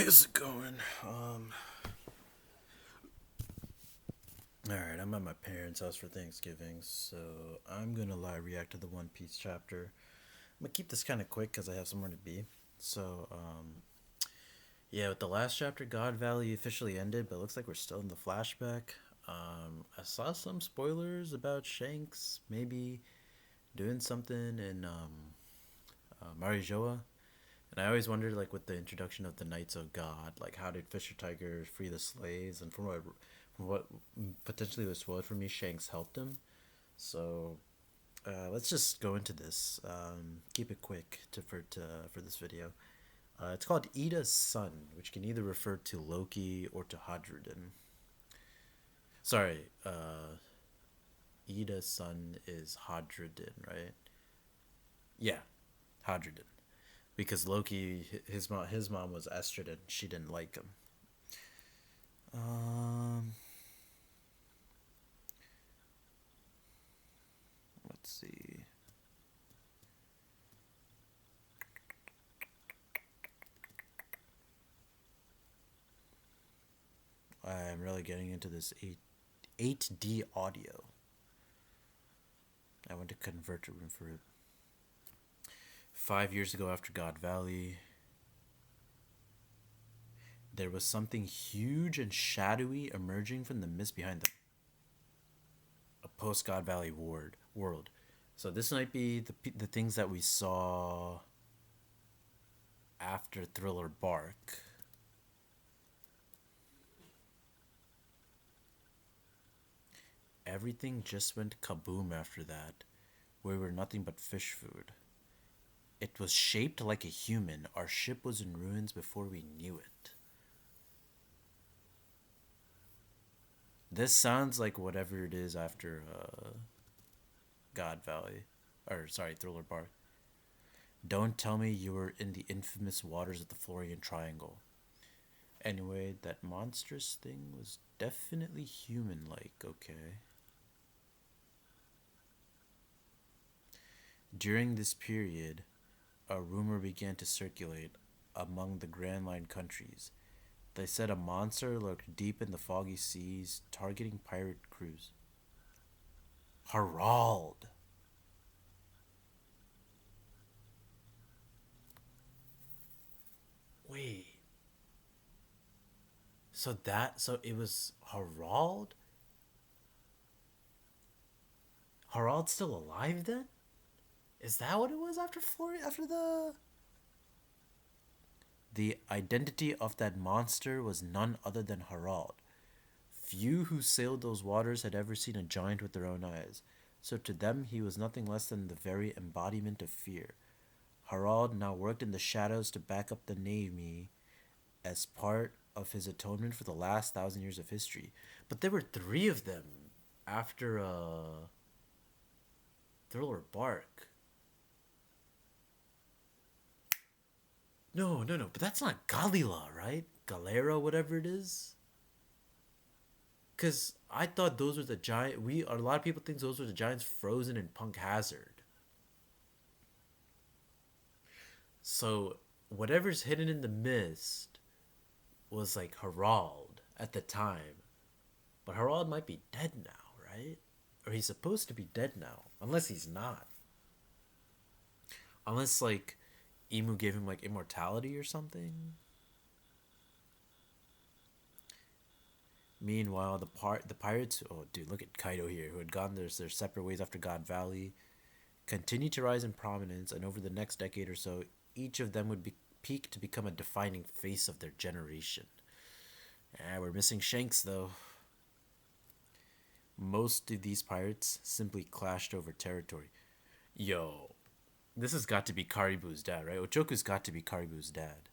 is it going? Alright, I'm at my parents' house for Thanksgiving, so I'm gonna live react to the One Piece chapter. I'm gonna keep this kind of quick because I have somewhere to be. So, yeah, with the last chapter, God Valley officially ended, but it looks like we're still in the flashback. I saw some spoilers about Shanks maybe doing something in Marijoa. And I always wondered, like, with the introduction of the Knights of God, like, how did Fisher Tiger free the slaves? And from what potentially was spoiled for me, Shanks helped him. So let's just go into this. Keep it quick for this video. It's called Ida's Son, which can either refer to Loki or to Hadrudin. Sorry, Ida's son is Hadrudin, right? Yeah, Hadrudin. Because Loki, his mom was Estrada. She didn't like him. Um, let's see. I'm really getting into this 8D audio. I went to convert room for it. 5 years ago, after God Valley, there was something huge and shadowy emerging from the mist behind them. A post God Valley world. So this might be the things that we saw after Thriller Bark. Everything just went kaboom after that. We were nothing but fish food. It was shaped like a human. Our ship was in ruins before we knew it. This sounds like whatever it is after God Valley. Or, sorry, Thriller Bark. Don't tell me you were in the infamous waters of the Florian Triangle. Anyway, that monstrous thing was definitely human-like, okay? During this period, a rumor began to circulate among the Grand Line countries. They said a monster lurked deep in the foggy seas, targeting pirate crews. Harald! Wait. So it was Harald? Harald's still alive then? Is that what it was after Florian? After the identity of that monster was none other than Harald. Few who sailed those waters had ever seen a giant with their own eyes, so to them he was nothing less than the very embodiment of fear. Harald now worked in the shadows to back up the Navy as part of his atonement for the last 1,000 years of history. But there were three of them after Thriller Bark. No, no, no, but that's not Galila, right? Galera, whatever it is. Cause I thought those were the giant. A lot of people think those were the giants frozen in Punk Hazard. So whatever's hidden in the mist was like Harald at the time, but Harald might be dead now, right? Or he's supposed to be dead now, unless he's not. Unless like Emu gave him like immortality or something. Meanwhile, the pirates. Oh, dude, look at Kaido here, who had gone their separate ways after God Valley, continued to rise in prominence, and over the next decade or so, each of them would peak to become a defining face of their generation. We're missing Shanks though. Most of these pirates simply clashed over territory. Yo, this has got to be Karibu's dad, right? Ochoku's got to be Karibu's dad.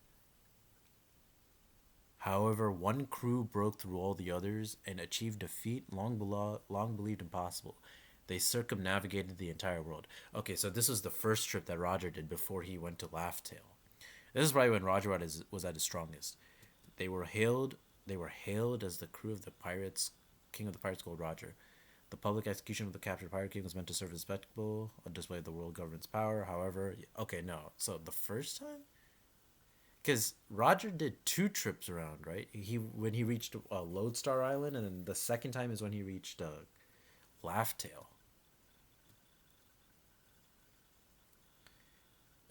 However, one crew broke through all the others and achieved a feat long believed impossible. They circumnavigated the entire world. Okay, so this was the first trip that Roger did before he went to Laugh-Tale. This is probably when Roger was at his strongest. They were hailed. They were hailed as the crew of the pirates, king of the pirates called Roger. The public execution of the captured pirate king was meant to serve as a spectacle, a display of the world government's power. However, okay, no. So the first time, Because Roger did two trips around, right? He when he reached Lodestar Island, and then the second time is when he reached Laugh Tale.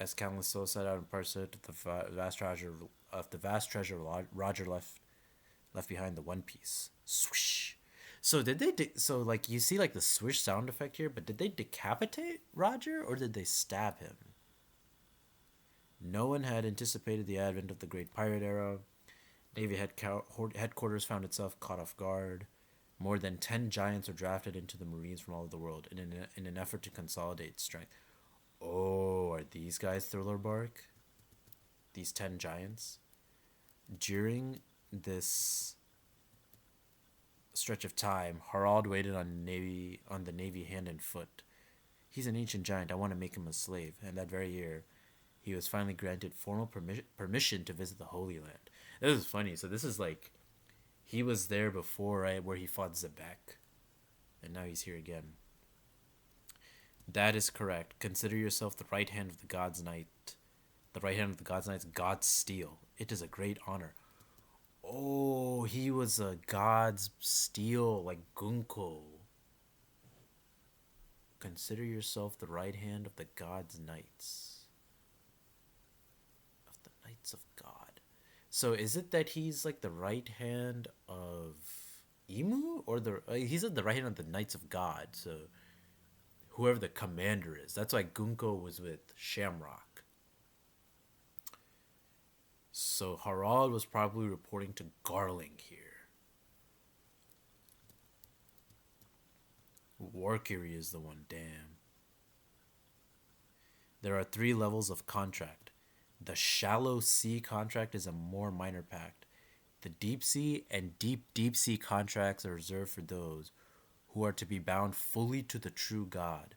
As countless souls set out in pursuit of the vast treasure Roger left behind, the One Piece. Swish. So did they? So like you see like the swish sound effect here, but did they decapitate Roger or did they stab him? No one had anticipated the advent of the Great Pirate Era. Navy headquarters found itself caught off guard. More than 10 giants were drafted into the Marines from all over the world in an effort to consolidate strength. Oh, are these guys Thriller Bark? These 10 giants? During this stretch of time, Harald waited on the Navy hand and foot. He's an ancient giant. I want to make him a slave. And that very year, he was finally granted formal permission to visit the Holy Land. This is funny. So this is like, he was there before, right, where he fought Zebek. And now he's here again. That is correct. Consider yourself the right hand of the God's Knight. The right hand of the God's Knight's God's Steel. It is a great honor. Oh, he was a God's Steel, like Gunko. Consider yourself the right hand of the God's Knights. Of the Knights of God. So is it that he's like the right hand of Emu? Or he's like the right hand of the Knights of God, so whoever the commander is. That's why Gunko was with Shamrock. So Harald was probably reporting to Garling here. Warkiri is the one, damn. There are 3 levels of contract. The Shallow Sea contract is a more minor pact. The Deep Sea and Deep Sea contracts are reserved for those who are to be bound fully to the true God.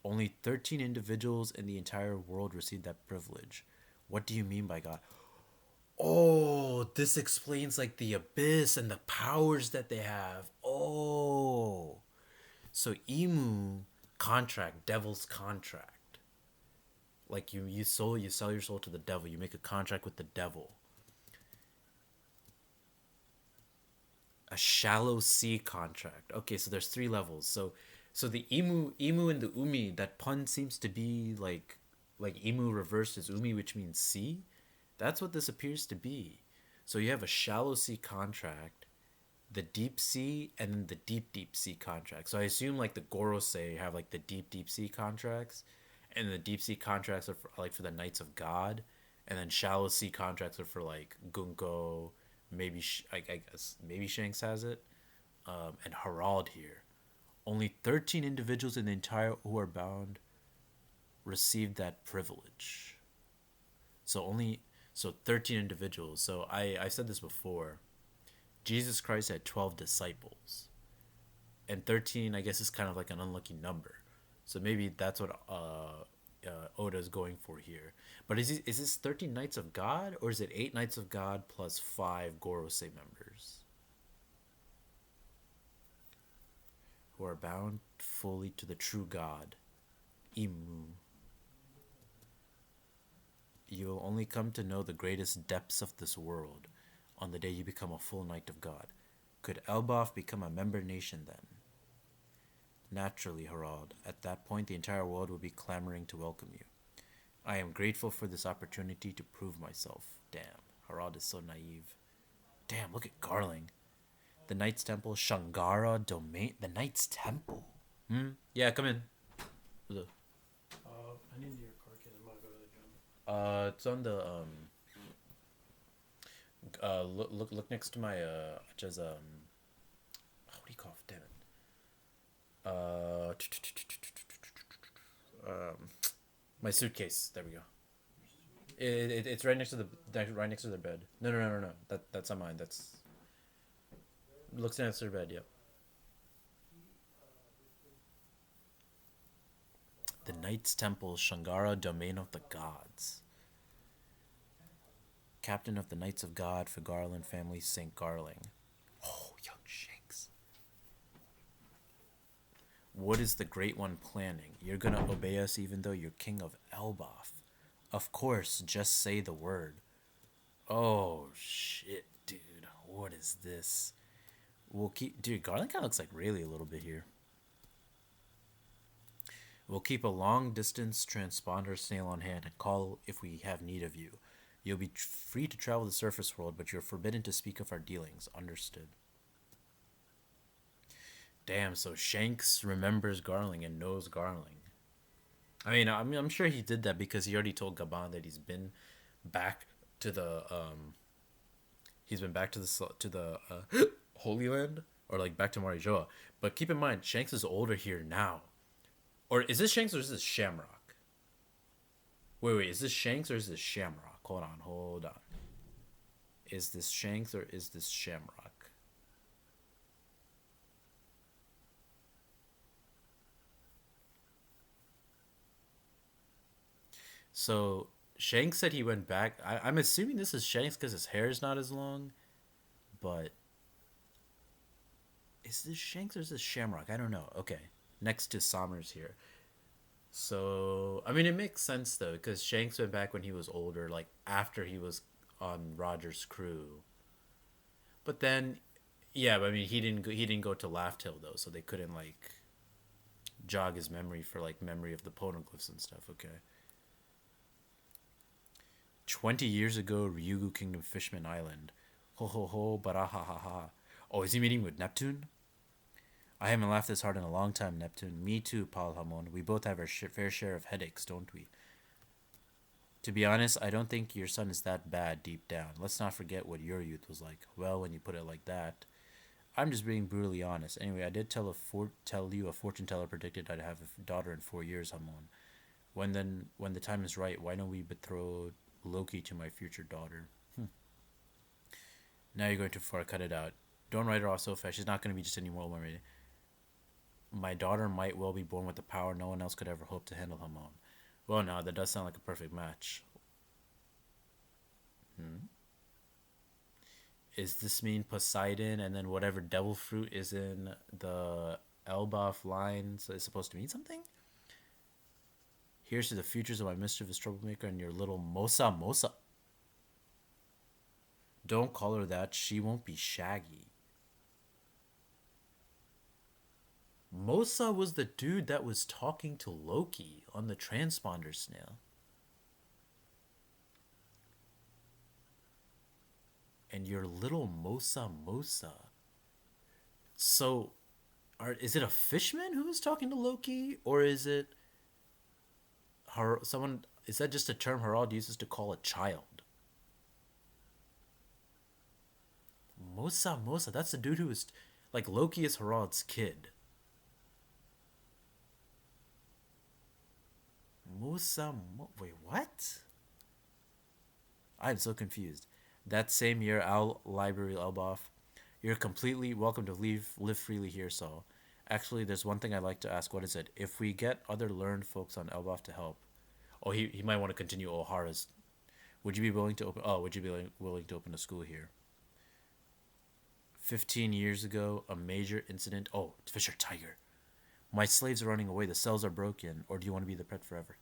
Only 13 individuals in the entire world receive that privilege. What do you mean by God? Oh, this explains like the abyss and the powers that they have. Oh. So Emu contract, devil's contract. Like you sell your soul to the devil. You make a contract with the devil. A shallow sea contract. Okay, so there's 3 levels. So the emu and the umi, that pun seems to be like emu reversed is umi, which means sea. That's what this appears to be. So you have a shallow sea contract, the deep sea, and then the deep sea contract. So I assume like the Gorosei have like the deep sea contracts, and the deep sea contracts are for the Knights of God, and then shallow sea contracts are for like Gunko, maybe I guess maybe Shanks has it, and Harald here. Only 13 individuals in the entire who are bound received that privilege. So 13 individuals. So I said this before. Jesus Christ had 12 disciples. And 13 I guess is kind of like an unlucky number. So maybe that's what Oda is going for here. But is this 13 Knights of God, or is it 8 Knights of God plus 5 Gorosei members who are bound fully to the true God, Imu? You will only come to know the greatest depths of this world on the day you become a full Knight of God. Could Elbaf become a member nation then? Naturally, Harald. At that point, the entire world will be clamoring to welcome you. I am grateful for this opportunity to prove myself. Damn, Harald is so naive. Damn, look at Garling. The Knight's Temple, Shangara Domain. The Knight's Temple? Yeah, come in. I need your car key. I'm gonna go to the gym. It's on the look next to my just what do you call it? Damn it. My suitcase. There we go. It's right next to the bed. No. That's not mine. That's looks next to the bed. Yep. The Knight's Temple, Shangara, Domain of the Gods. Captain of the Knights of God for Garland family, St. Garling. Oh, young Shanks. What is the Great One planning? You're gonna obey us even though you're king of Elbaf. Of course, just say the word. Oh shit, dude. What is this? We'll keep, dude. Garland kind of looks like Rayleigh a little bit here. We'll keep a long distance transponder snail on hand and call if we have need of you. You'll be free to travel the surface world, but you're forbidden to speak of our dealings. Understood. Damn, so Shanks remembers Garling and knows Garling. I'm sure he did that because he already told Gaban that back to the he's been back to the Holy Land, or like back to Marijoa. But keep in mind, Shanks is older here now. Or is this Shanks or is this Shamrock? Wait, is this Shanks or is this Shamrock? Hold on. Is this Shanks or is this Shamrock? So Shanks said he went back. I'm assuming this is Shanks because his hair is not as long. But is this Shanks or is this Shamrock? I don't know. Okay, next to Sommers here. So I mean, it makes sense though because Shanks went back when he was older, like after he was on Roger's crew. But then, yeah, but I mean, he didn't go to Laugh Hill though, so they couldn't like jog his memory for like memory of the poneglyphs and stuff. Okay. 20 years ago, Ryugu Kingdom, Fishman Island. Ho ho ho, baraha ha ha. Oh, is he meeting with Neptune? I haven't laughed this hard in a long time, Neptune. Me too, Paul Hamon. We both have our fair share of headaches, don't we? To be honest, I don't think your son is that bad deep down. Let's not forget what your youth was like. Well, when you put it like that. I'm just being brutally honest. Anyway, I did tell you a fortune teller predicted I'd have a daughter in 4 years, Hamon. When the time is right, why don't we betroth Loki to my future daughter? Now you're going too far. Cut it out. Don't write her off so fast. She's not going to be just any more woman. My daughter might well be born with the power no one else could ever hope to handle Hamon. Well, now that does sound like a perfect match. Is this mean Poseidon and then whatever devil fruit is in the Elbaf lines is supposed to mean something? Here's to the futures of my mischievous troublemaker and your little Mosa Mosa. Don't call her that. She won't be Shaggy. Mosa was the dude that was talking to Loki on the transponder snail. And your little Mosa Mosa. So, is it a fishman who is talking to Loki, or is it someone? Is that just a term Harald uses to call a child? Mosa Mosa. That's the dude who is like Loki is Harald's kid. Wait, what? I'm so confused. That same year, Al Library Elbaf, you're completely welcome to live freely here, Saul. Actually, there's one thing I'd like to ask. What is it? If we get other learned folks on Elbaf to help, oh, he might want to continue O'Hara's. Would you be willing to open? Oh, would you be willing to open a school here? 15 years ago, a major incident. Oh, Fisher Tiger. My slaves are running away. The cells are broken. Or do you want to be the pet forever?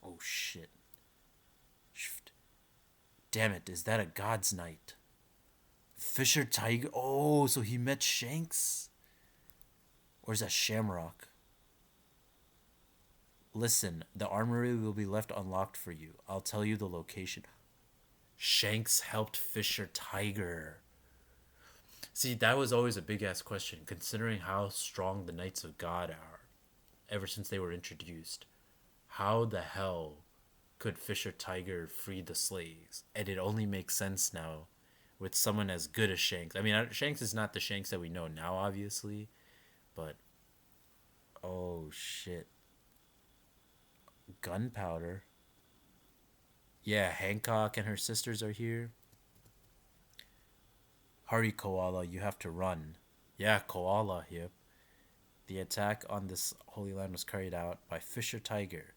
Oh shit. Damn it, is that a God's Knight? Fisher Tiger? Oh, so he met Shanks? Or is that Shamrock? Listen, the armory will be left unlocked for you. I'll tell you the location. Shanks helped Fisher Tiger. See, that was always a big ass question, considering how strong the Knights of God are ever since they were introduced. How the hell could Fisher Tiger free the slaves? And it only makes sense now with someone as good as Shanks. I mean, Shanks is not the Shanks that we know now, obviously, but oh shit. Gunpowder. Yeah, Hancock and her sisters are here. Hurry, Koala, you have to run. Yeah, Koala, yep. The attack on this Holy Land was carried out by Fisher Tiger.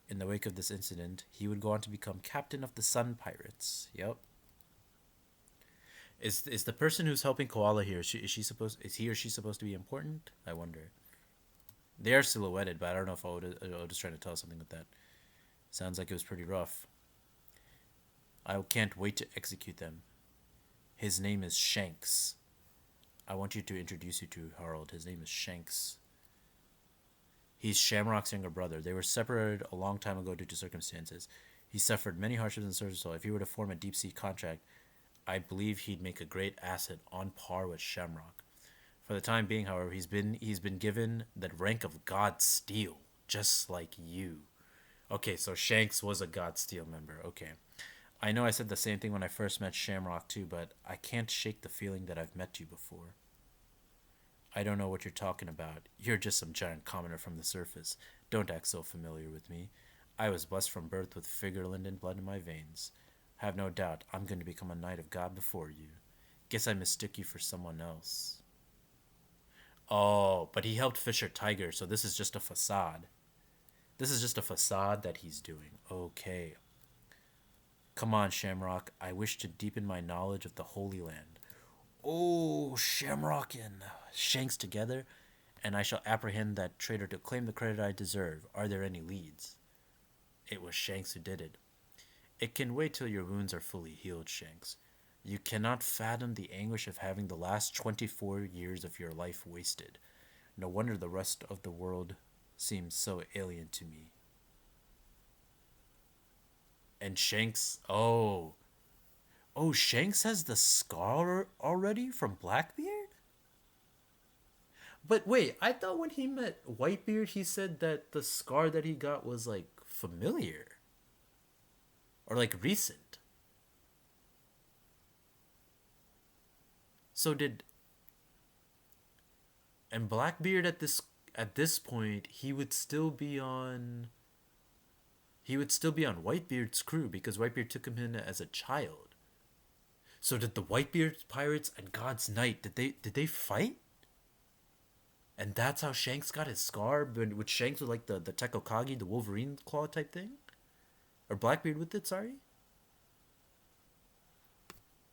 In the wake of this incident, he would go on to become captain of the Sun Pirates. Yep. Is the person who's helping Koala here? Is he or she supposed to be important? I wonder. They are silhouetted, but I don't know if Oda's trying to tell us something with that. Sounds like it was pretty rough. I can't wait to execute them. His name is Shanks. I want you to introduce you to Harold. His name is Shanks. He's Shamrock's younger brother. They were separated a long time ago due to circumstances. He suffered many hardships in service, so if he were to form a deep sea contract, I believe he'd make a great asset on par with Shamrock. For the time being, however, he's been given the rank of God Steel, just like you. Okay, so Shanks was a God Steel member. Okay. I know I said the same thing when I first met Shamrock too, but I can't shake the feeling that I've met you before. I don't know what you're talking about. You're just some giant commoner from the surface. Don't act so familiar with me. I was blessed from birth with Figurlinden blood in my veins. Have no doubt I'm going to become a knight of God before you. Guess I mistook you for someone else. Oh, but he helped Fisher Tiger, so this is just a facade. This is just a facade that he's doing. Okay. Come on, Shamrock. I wish to deepen my knowledge of the Holy Land. Oh, Shamrock and Shanks together, and I shall apprehend that traitor to claim the credit I deserve. Are there any leads? It was Shanks who did it. It can wait till your wounds are fully healed, Shanks. You cannot fathom the anguish of having the last 24 years of your life wasted. No wonder the rest of the world seems so alien to me. And Shanks, oh, Shanks has the scar already from Blackbeard? But wait, I thought when he met Whitebeard, he said that the scar that he got was like familiar or like recent. So did and Blackbeard at this point he would still be on Whitebeard's crew because Whitebeard took him in as a child. So did the Whitebeard pirates and God's Knight did they fight? And that's how Shanks got his scar, which Shanks with like the Tekokagi, the Wolverine claw type thing, or Blackbeard with it. Sorry.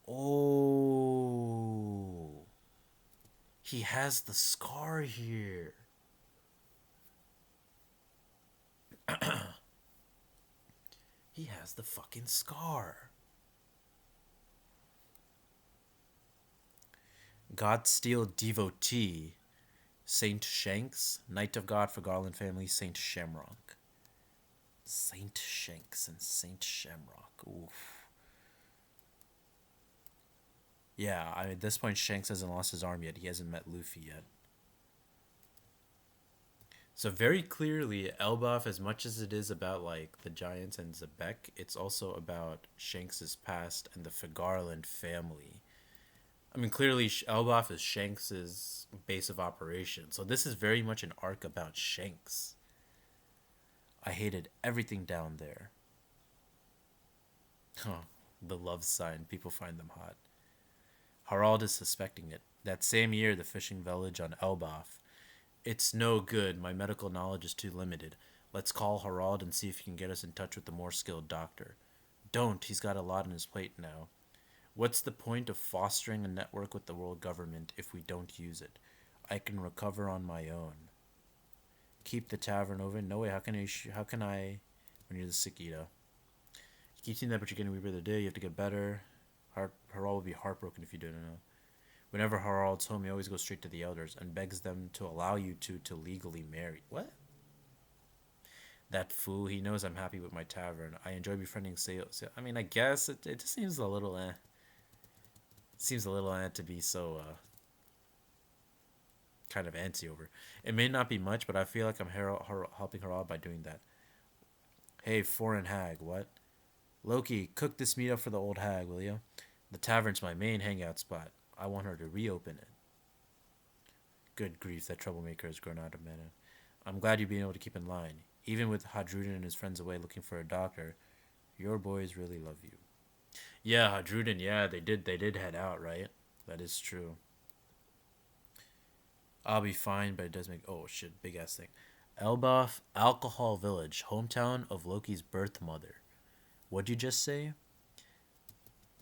Oh, he has the scar here. He has the fucking scar. Godsteel devotee, Saint Shanks, Knight of God for Garland family, Saint Shamrock. Saint Shanks and Saint Shamrock. Oof. Yeah, at this point, Shanks hasn't lost his arm yet. He hasn't met Luffy yet. So very clearly, Elbaf, as much as it is about like the Giants and Zebek, it's also about Shanks's past and the Fagarland family. I mean, clearly, Elbaf is Shanks's base of operation. So this is very much an arc about Shanks. I hated everything down there. Huh. The love sign. People find them hot. Harald is suspecting it. That same year, the fishing village on Elbaf. It's no good. My medical knowledge is too limited. Let's call Harald and see if he can get us in touch with the more skilled doctor. Don't. He's got a lot on his plate now. What's the point of fostering a network with the world government if we don't use it? I can recover on my own. Keep the tavern open? No way. How can I? When you're the Sikita. You keep seeing that, but you're getting weaker the day. You have to get better. Harald will be heartbroken if you don't know. Whenever Harald's home, he always goes straight to the elders and begs them to allow you to legally marry. What? That fool. He knows I'm happy with my tavern. I enjoy befriending sales. I mean, I guess it just seems a little Seems a little to be so kind of antsy over. It may not be much, but I feel like I'm helping her out by doing that. Hey, foreign hag, what? Loki, cook this meat up for the old hag, will you? The tavern's my main hangout spot. I want her to reopen it. Good grief, that troublemaker has grown out of mana. I'm glad you've been able to keep in line. Even with Hadruden and his friends away looking for a doctor, your boys really love you. Yeah, Hadruden, yeah, they did head out, right? That is true. I'll be fine, but it does make oh shit, big ass thing. Elbaf Alcohol Village, hometown of Loki's birth mother. What'd you just say?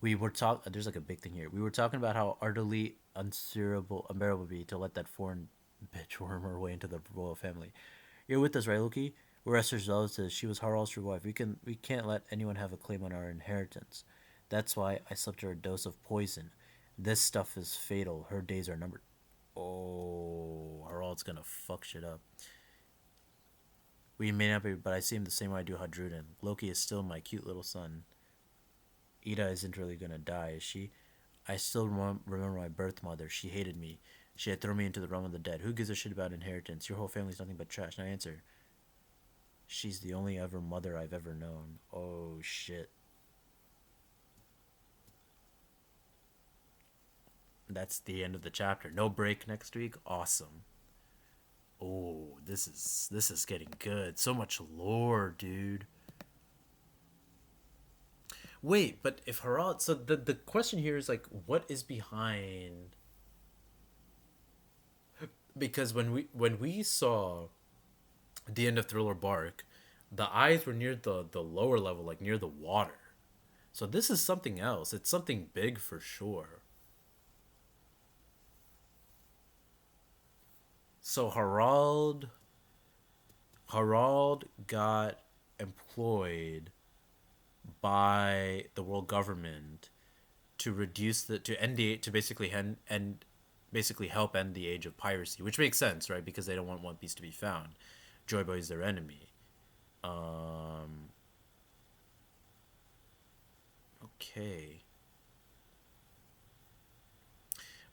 We were talking. There's like a big thing here. We were talking about how utterly unbearable would be to let that foreign bitch worm her way into the royal family. You're with us, right, Loki? We're Esther's relatives. She was Harald's true wife. We can't let anyone have a claim on our inheritance. That's why I slipped her a dose of poison. This stuff is fatal. Her days are numbered. Oh, Harald's gonna fuck shit up. We may not be, but I see him the same way I do Hadrudin. Loki is still my cute little son. Ida isn't really gonna die, is she? I still remember my birth mother. She hated me. She had thrown me into the realm of the dead. Who gives a shit about inheritance? Your whole family's nothing but trash. Now answer. She's the only ever mother I've ever known. Oh shit. That's the end of the chapter. No break next week. Awesome. Oh, this is getting good. So much lore, dude. Wait, but if Harald, so the question here is like, what is behind? Because when we saw the end of Thriller Bark, the eyes were near the lower level, like near the water. So this is something else. It's something big for sure. So Harald got employed by the world government to reduce the to end the to basically end basically help end the age of piracy, which makes sense, right? Because they don't want One Piece to be found. Joy Boy is their enemy. Um. Okay.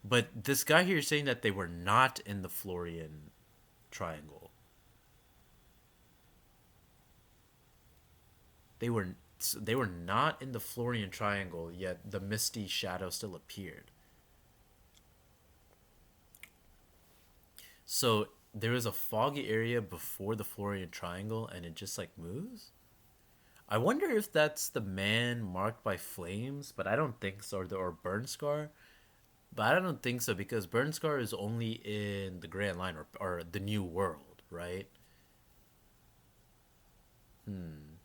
But this guy here is saying that they were not in the Florian Triangle. They were they were not in the Florian Triangle, yet the misty shadow still appeared. So there was a foggy area before the Florian Triangle, and it just like moves. I wonder if that's the man marked by flames, but I don't think so. Or Burn Scar, but I don't think so because Burn Scar is only in the Grand Line or the New World, right? Hmm.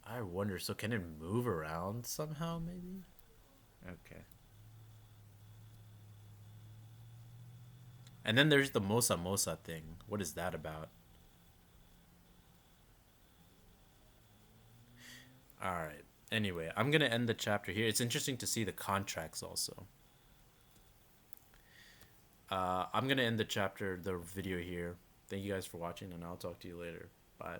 I wonder. So can it move around somehow? Maybe. Okay. And then there's the Mosa Mosa thing. What is that about? All right. Anyway, I'm gonna end the chapter here. It's interesting to see the contracts also. I'm gonna end the chapter, the video here. Thank you guys for watching, and I'll talk to you later. Bye.